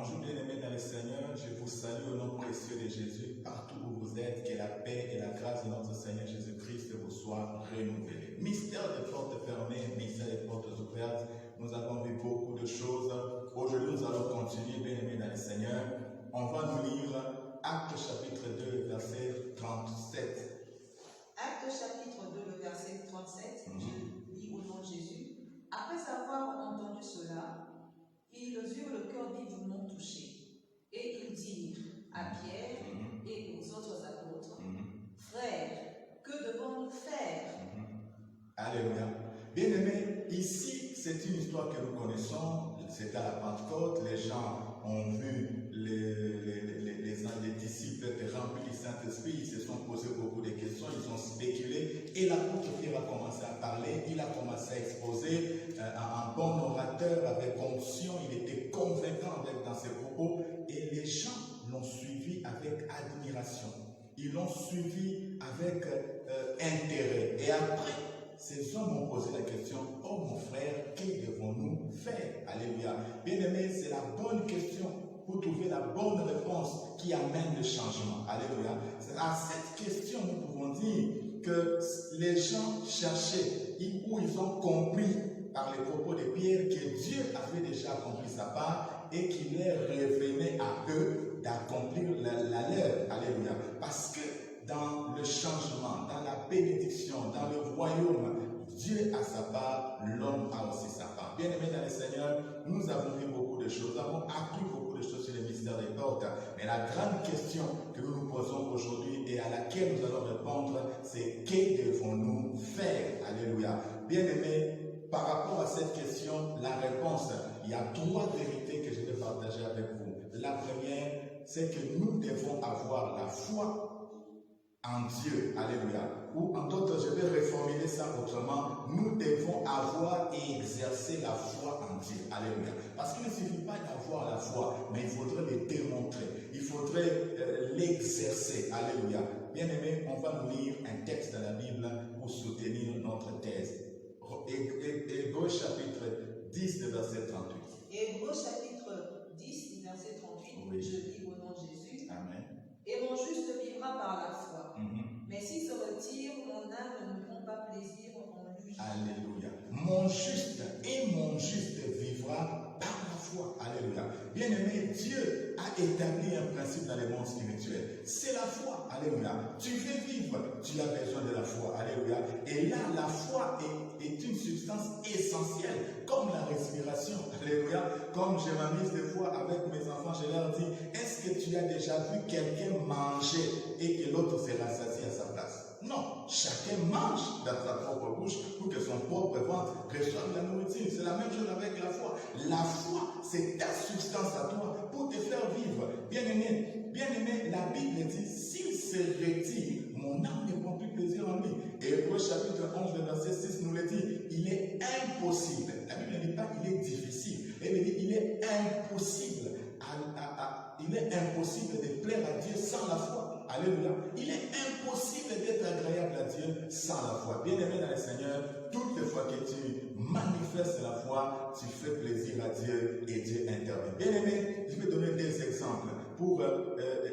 Bonjour bien-aimés dans le Seigneur, je vous salue au nom précieux de Jésus, partout où vous êtes, que la paix et la grâce de notre Seigneur Jésus-Christ vous soient renouvelées. Mystère des portes fermées, mystère des portes ouvertes, nous avons vu beaucoup de choses. Aujourd'hui nous allons continuer bien-aimés dans le Seigneur. On va nous lire Actes chapitre 2, verset 37. Actes chapitre 2, le verset 37, je lis au nom de Jésus. Après avoir entendu cela, ils eurent le cœur vivement touché. Et ils dirent à Pierre et aux autres apôtres, Frères, que devons-nous faire? Alléluia. Bien-aimés, ici, c'est une histoire que nous connaissons. C'est à la Pentecôte. Les gens ont vu les disciples être remplis du Saint-Esprit. Ils se sont posés beaucoup de questions. Ils ont spéculé. Et l'apôtre Pierre a commencé à parler. Il a commencé à exposer un bon orateur avec onction. Il était convaincant dans ses propos. Et les gens l'ont suivi avec admiration. Ils l'ont suivi avec intérêt. Et après, ces hommes ont posé la question, oh mon frère, que devons-nous faire? Alléluia. Bien-aimé, c'est la bonne question pour trouver la bonne réponse qui amène le changement. Alléluia. À cette question, nous pouvons dire que les gens cherchaient, où ils ont compris par les propos de Pierre que Dieu avait déjà accompli sa part et qu'il leur revenait à eux d'accomplir la leur. Alléluia. Parce que dans le changement, dans la bénédiction, dans le royaume, Dieu a sa part, l'homme a aussi sa part. Bien-aimés dans le Seigneur, nous avons vu beaucoup de choses, nous avons appris beaucoup de choses sur les mystères des portes. Mais la grande question que nous nous posons aujourd'hui et à laquelle nous allons répondre, c'est que devons-nous faire? Alléluia. Bien-aimés, par rapport à cette question, la réponse, il y a trois vérités que je vais partager avec vous. La première, c'est que nous devons avoir la foi en Dieu, alléluia. Ou en d'autres, je vais reformuler ça autrement. Nous devons avoir et exercer la foi en Dieu, alléluia. Parce qu'il ne suffit pas d'avoir la foi, mais il faudrait le démontrer. Il faudrait l'exercer, alléluia. Bien aimé, on va nous lire un texte de la Bible pour soutenir notre thèse. Hébreux chapitre 10, verset 38. Hébreux chapitre 10, verset 38, Oui. Je lis au nom de Jésus. Amen. Et mon juste vivra par la foi. Mais s'il se retire, mon âme ne prend pas plaisir en lui. Alléluia. Mon juste vivra par la foi. Alléluia. Bien-aimé, Dieu a établi un principe dans le monde spirituel. C'est la foi. Alléluia. Tu veux vivre, tu as besoin de la foi. Alléluia. Et là, la foi est une substance essentielle, comme la respiration. Alléluia. Comme je m'amuse des fois avec mes enfants, je leur dis, est-ce que tu as déjà vu quelqu'un manger et que l'autre se rassasie à sa place? Non, chacun mange dans sa propre bouche pour que son propre ventre reçoive la nourriture. C'est la même chose avec la foi. La foi, c'est ta substance à toi pour te faire vivre. Bien-aimé, la Bible dit, s'il se retire, mon âme ne prend plus plaisir en lui. Et Hébreux chapitre 11, verset 6 nous le dit, il est impossible. La Bible ne dit pas il est difficile. Elle dit, il est impossible. Il est impossible de plaire à Dieu sans la foi. Alléluia. Il est impossible d'être agréable à Dieu sans la foi. Bien-aimé dans le Seigneur, toutes les fois que tu manifestes la foi, tu fais plaisir à Dieu et Dieu intervient. Bien-aimé, je vais donner des exemples pour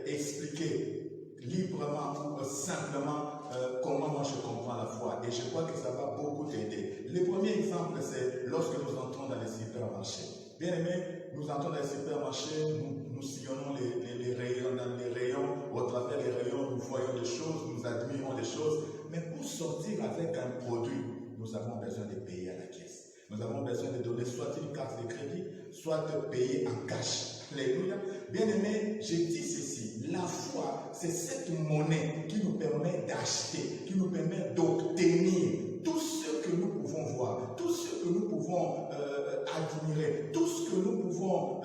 expliquer librement ou simplement comment moi je comprends la foi. Et je crois que ça va beaucoup t'aider. Le premier exemple, c'est lorsque nous entrons dans les supermarchés. Bien-aimés, nous entrons dans les supermarchés, nous sillonnons les rayons, dans les rayons, au travers des rayons, nous voyons des choses, nous admirons des choses. Mais pour sortir avec un produit, nous avons besoin de payer à la caisse. Nous avons besoin de donner soit une carte de crédit, soit de payer en cash. Alléluia. Bien-aimé, je dis ceci, la foi, c'est cette monnaie qui nous permet d'acheter, qui nous permet d'obtenir tout ce que nous pouvons voir, tout ce que nous pouvons admirer, tout ce que nous pouvons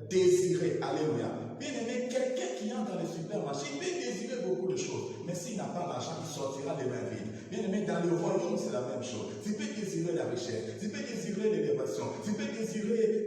désirer. Alléluia. Bien-aimé, quelqu'un qui entre dans le supermarché, il peut désirer beaucoup de choses, mais s'il n'a pas l'argent, il sortira les mains vides. Bien-aimé, dans le royaume, c'est la même chose. Tu peux désirer la richesse, tu peux désirer l'élévation, tu peux désirer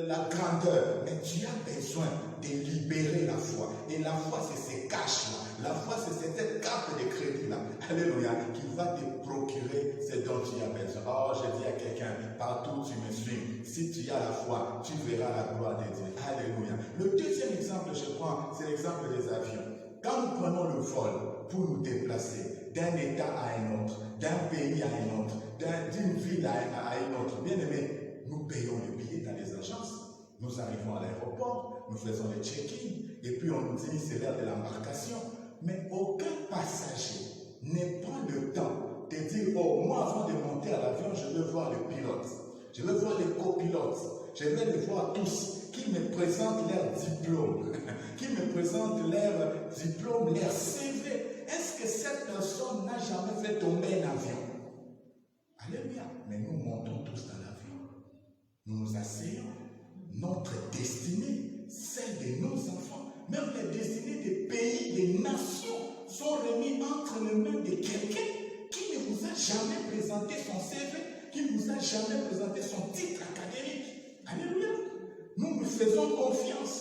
la grandeur, mais tu as besoin de libérer la foi. Et la foi, c'est ces caches-là. La foi, c'est cette carte de crédit-là. Alléluia. Qui va te procurer ce dont tu as besoin. Oh, je dis à quelqu'un, partout où tu me suis, si tu as la foi, tu verras la gloire de Dieu. Alléluia. Le deuxième exemple, je prends, c'est l'exemple des avions. Quand nous prenons le vol pour nous déplacer d'un état à un autre, d'un pays à un autre, d'une ville à une autre, bien aimé, nous payons le billet dans les agences. Nous arrivons à l'aéroport, nous faisons le check-in, et puis on nous dit c'est l'heure de l'embarcation. Mais aucun passager ne prend le temps de dire, oh, moi avant de monter à l'avion, je veux voir le pilote, je veux voir les copilotes, je veux les voir tous, qu'ils me présentent leur diplôme, qu'ils me présentent leur diplôme, leur CV. Est-ce que cette personne n'a jamais fait tomber un avion? Alléluia. Mais nous montons tous dans l'avion. Nous nous asseyons. Notre destinée, celle de nos enfants, même les destinées des pays, des nations, sont remis entre les mains de quelqu'un qui ne vous a jamais présenté son CV, qui ne vous a jamais présenté son titre académique. Alléluia. Nous faisons confiance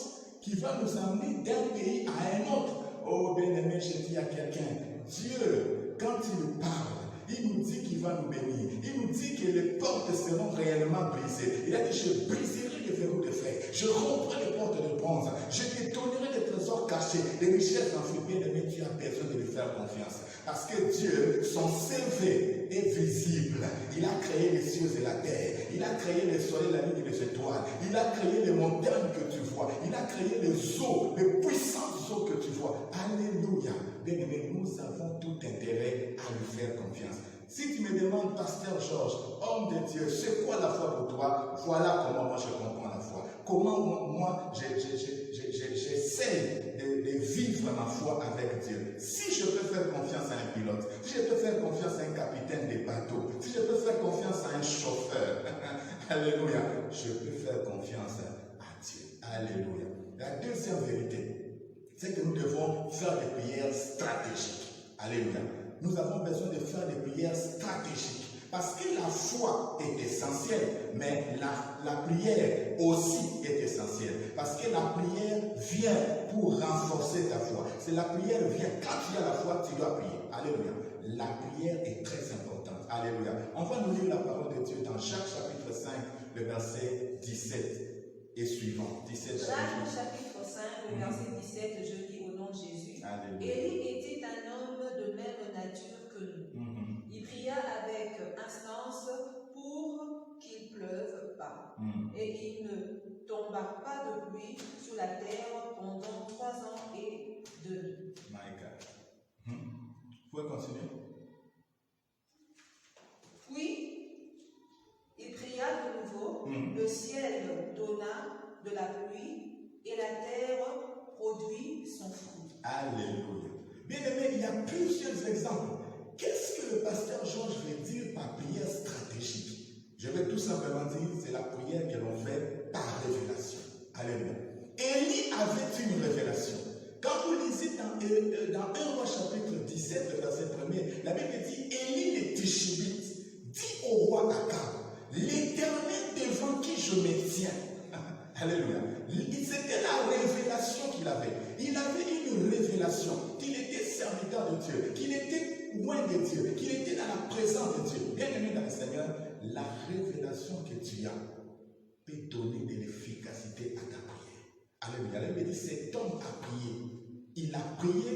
qui va nous amener d'un pays à un autre. Oh bien-aimé, je dis à quelqu'un, Dieu, quand il parle, il nous dit qu'il va nous bénir. Il nous dit que les portes seront réellement brisées. Il a dit, je briserai les verrous de fer. Je romprai les portes de bronze. Je détournerai les trésors cachés. Les richesses enfouies. Bien aimé, tu as besoin de lui faire confiance. Parce que Dieu, son CV est visible. Il a créé les cieux et la terre. Il a créé le soleil, la lune et les étoiles. Il a créé les montagnes que tu vois. Il a créé les eaux, les puissantes eaux que tu vois. Alléluia. Bien aimé, nous avons tout intérêt à lui faire confiance. Si tu me demandes, Pasteur Georges, homme de Dieu, c'est quoi la foi pour toi? Voilà comment moi je comprends la foi. Comment moi j'essaie de vivre ma foi avec Dieu. Si je peux faire confiance à un pilote, si je peux faire confiance à un capitaine de bateau, si je peux faire confiance à un chauffeur, alléluia, je peux faire confiance à Dieu. Alléluia. La deuxième vérité, c'est que nous devons faire des prières stratégiques. Alléluia. Nous avons besoin de faire des prières stratégiques. Parce que la foi est essentielle, mais la prière aussi est essentielle. Parce que la prière vient pour renforcer ta foi. C'est la prière vient. Quand tu as la foi, tu dois prier. Alléluia. La prière est très importante. Alléluia. On va nous lire la parole de Dieu dans Jacques chapitre 5, le verset 17 et suivant. 17 Jacques chapitre 5, le verset 17, je lis au nom de Jésus. Alléluia. Élie était un homme de même nature que nous. Il pria avec instance pour qu'il pleuve pas. Et il ne tomba pas de pluie sous la terre pendant 3 ans et demi. My God. Vous pouvez continuer? Puis, il pria de nouveau, le ciel donna de la pluie et la terre produit son fruit. Alléluia. Bien aimé, il y a plusieurs exemples. Qu'est-ce que le pasteur Georges veut dire par prière stratégique? Je vais tout simplement dire, c'est la prière que l'on fait par révélation. Alléluia. Élie avait une révélation. Quand vous lisez dans 1 Roi chapitre 17, le verset 1er, la Bible dit, Élie le Tishbite dit au roi Akab, l'Éternel devant qui je me tiens. Alléluia. C'était la révélation qu'il avait. Il avait une révélation qu'il était serviteur de Dieu, qu'il était loin de Dieu, qu'il était dans la présence de Dieu. Bien aimé dans le Seigneur, la révélation que tu as peut donner de l'efficacité à ta prière. Alléluia. La Bible dit, cet homme a prié. Il a prié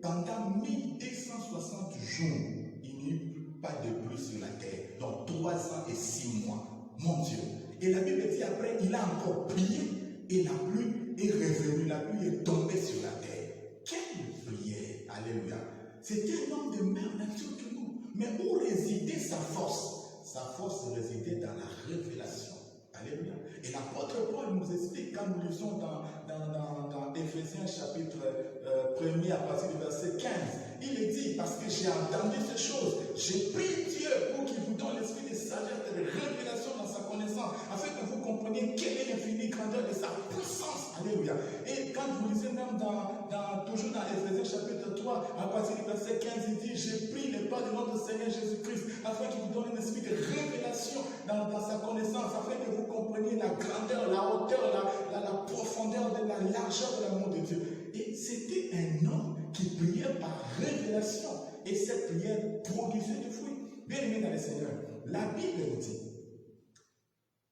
pendant 1260 jours. Il n'y eut pas de pluie sur la terre. Donc 3 ans et 6 mois. Mon Dieu. Et la Bible dit après, il a encore prié et la pluie est revenue. La pluie est tombée sur la terre. Quelle prière. Alléluia. C'était un homme de même nature que nous. Mais où résidait sa force? Sa force résidait dans la révélation. Alléluia. Et l'apôtre Paul nous explique quand nous lisons dans Éphésiens chapitre 1er à partir du verset 15. Il est dit, parce que j'ai entendu ces choses, j'ai prié Dieu pour qu'il vous donne l'esprit de sagesse et de révélation dans sa connaissance, afin que vous compreniez quelle est l'infinie grandeur de sa puissance. Alléluia. Et quand vous lisez même toujours dans Éphésiens chapitre 3, à partir du verset 15, il dit, j'ai pris les pas de notre Seigneur Jésus-Christ, afin qu'il vous donne un esprit de révélation dans sa connaissance, afin que vous compreniez la grandeur, la hauteur, la profondeur, la largeur de l'amour de Dieu. Et c'était un homme qui priait par révélation. Et cette prière produisait des fruits. Bien aimé dans le Seigneur, la Bible dit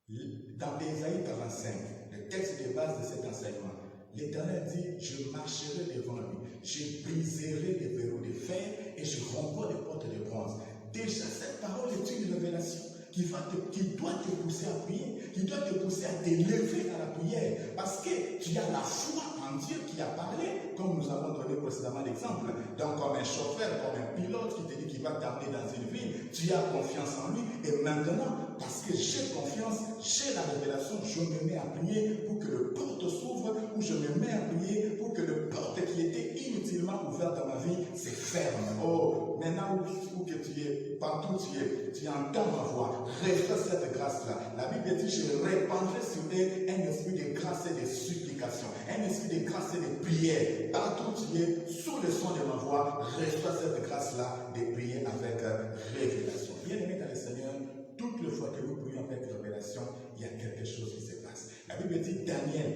Dans Ésaïe 45, le texte de base de cet enseignement, l'Éternel dit, je marcherai devant lui, je briserai les verrous de fer et je romprai les portes de bronze. Déjà, cette parole est une révélation qui doit te pousser à prier, qui doit te pousser à t'élever à la prière, parce que tu as la foi en Dieu qui a parlé, comme nous avons donné précédemment l'exemple. Donc, comme un chauffeur, comme un pilote qui te dit qu'il va t'amener dans une ville, tu as confiance en lui, et maintenant, parce que j'ai confiance, j'ai la révélation, je me mets à prier pour que le porte s'ouvre, ou je me mets à prier pour que le porte qui était inutilement ouvert dans ma vie se ferme. Oh, maintenant où que tu es, partout tu entends ma voix, reçois cette grâce-là. La Bible dit, je répandrai sur eux un esprit de grâce et de supplication, un esprit de grâce et de prière. Partout tu es, sous le son de ma voix, reçois cette grâce-là de prier avec révélation. Bien aimé dans le Seigneur, toutes les fois que nous prions avec révélation, il y a quelque chose qui se passe. La Bible dit, Daniel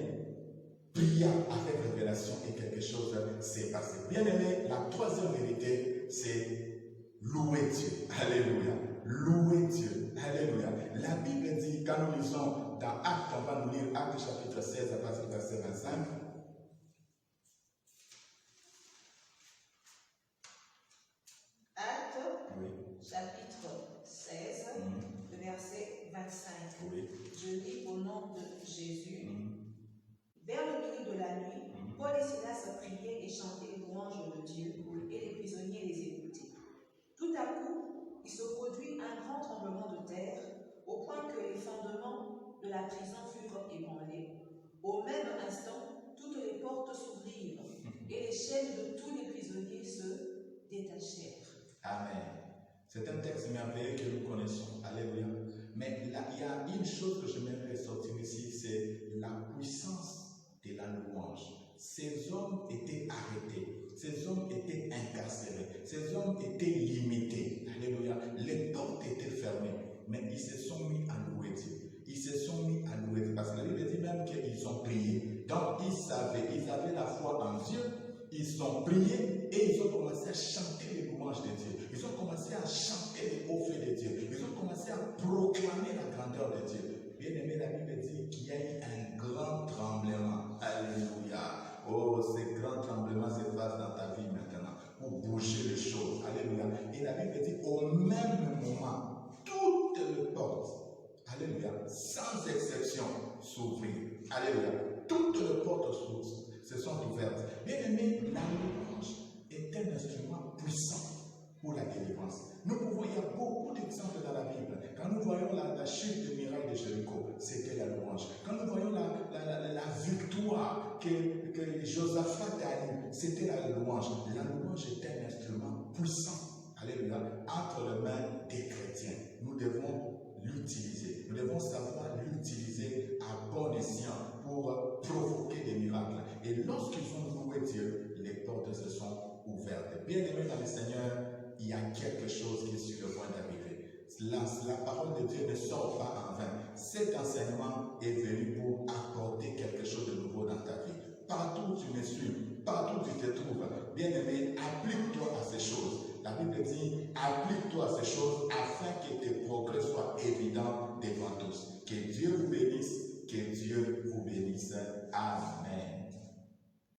pria avec révélation et quelque chose s'est passé. Bien aimé, la troisième vérité, c'est louer Dieu. Alléluia. Louer Dieu. Alléluia. La Bible dit, quand nous lisons dans Actes, on va nous lire Actes chapitre 16 à partir du verset 25. Actes, chapitre 16, le verset 25. Oui. Je lis au nom de Jésus. Vers le milieu de la nuit, Paul et Silas priaient et chantaient les louanges de Dieu, et les prisonniers les écoutaient. Tout à coup, il se produit un grand tremblement de terre, au point que les fondements de la prison furent ébranlés. Au même instant, toutes les portes s'ouvrirent, et les chaînes de tous les prisonniers se détachèrent. Amen. C'est un texte merveilleux que nous connaissons. Alléluia. Mais là, il y a une chose que j'aimerais ressortir ici, c'est la puissance de la louange. Ces hommes étaient arrêtés, ces hommes étaient incarcérés, ces hommes étaient limités. Alléluia. Les portes étaient fermées, mais ils se sont mis à louer Dieu. Ils se sont mis à louer Dieu. Parce que la Bible dit même qu'ils ont prié. Donc ils avaient la foi en Dieu, ils ont prié et ils ont commencé à chanter les louanges de Dieu. Ils ont commencé à chanter les hauts faits de Dieu. Ils ont commencé à proclamer la grandeur de Dieu. Bien aimé, la Bible dit qu'il y a eu un grand tremblement. Alléluia. Oh, ce grand tremblement se passe dans ta vie maintenant pour bouger les choses. Alléluia. Et la Bible dit au même moment, toutes les portes, alléluia, sans exception, s'ouvrirent. Alléluia. Toutes les portes se sont ouvertes. Bien aimé, la louange est un instrument puissant pour la délivrance. Nous pouvons, il y a beaucoup d'exemples dans la Bible. Quand nous voyons la chute de muraille de Jéricho, c'était la louange. Quand nous voyons la victoire que Josaphat a eue, c'était la louange. La louange est un instrument puissant, alléluia, entre les mains des chrétiens. Nous devons l'utiliser. Nous devons savoir l'utiliser à bon escient pour provoquer des miracles. Et lorsqu'ils ont loué Dieu, les portes se sont ouvertes. Bien aimés dans le Seigneur, il y a quelque chose qui est sur le point d'arriver. La parole de Dieu ne sort pas en vain. Cet enseignement est venu pour apporter quelque chose de nouveau dans ta vie. Partout où tu me suis, partout où tu te trouves, bien aimé, applique-toi à ces choses. La Bible dit, applique-toi à ces choses afin que tes progrès soient évidents devant tous. Que Dieu vous bénisse, que Dieu vous bénisse. Amen.